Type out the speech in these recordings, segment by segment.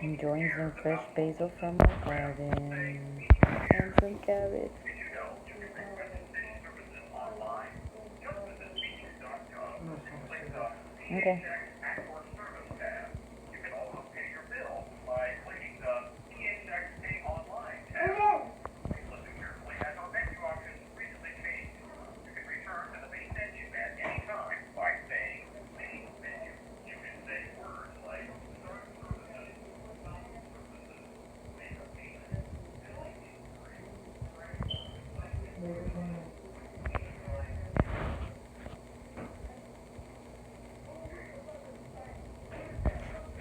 Enjoying some fresh basil from my garden and some cabbage. Okay.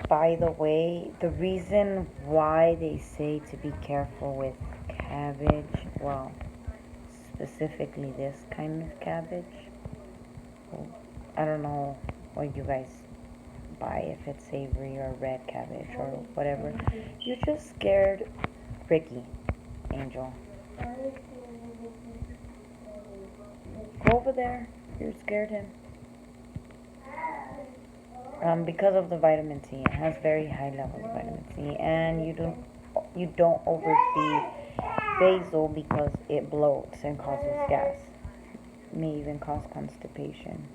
By the way, the reason why they say to be careful with cabbage, well, specifically this kind of cabbage, I don't know what you guys buy, if it's savory or red cabbage or whatever. You just scared Ricky, Angel. Go over there. You scared him. Because of the vitamin C, it has very high levels of vitamin C, and you don't overfeed basil because it bloats and causes gas. It may even cause constipation.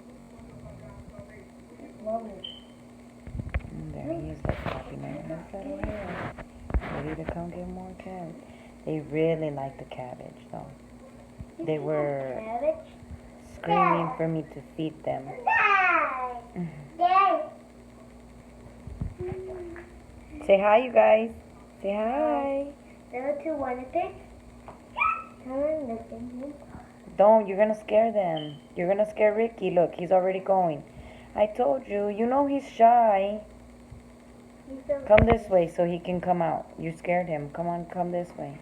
And there he is, like popping out his little hair, ready to come get more cabbage. They really like the cabbage, though. They were screaming for me to feed them. Say hi, you guys. Say hi. Don't. You're going to scare them. You're going to scare Ricky. Look, he's already going. I told you. You know he's shy. Come this way so he can come out. You scared him. Come on, come this way.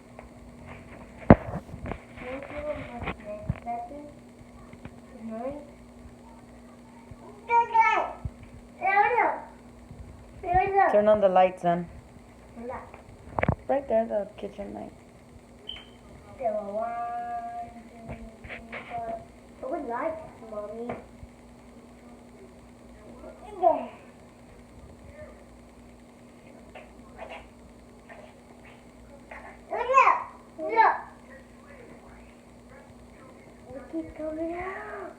Turn on the light, son. Right there, the kitchen light. What light, Mommy? Look! Ricky's coming out.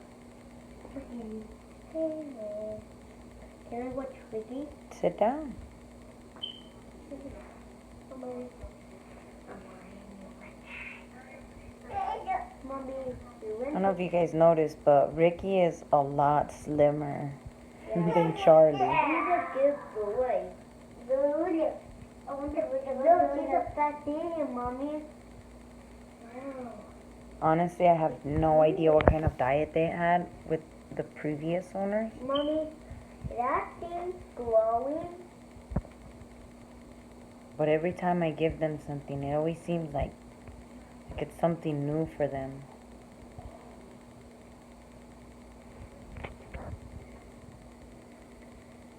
Can I watch Ricky? Sit down. Mommy, I don't know if you guys noticed, but Ricky is a lot slimmer than Charlie. Honestly, I have no idea what kind of diet they had with the previous owners. Mommy, that thing's glowing. But every time I give them something, it always seems like it's something new for them.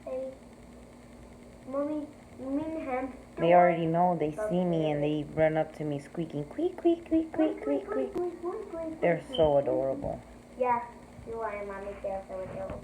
Hey, Mommy, you mean hamster? They already know. They see me and they run up to me squeaking, "Queek, queek, queek, queek, queek, queek." They're so adorable. Yeah, you are, Mommy. They're so adorable.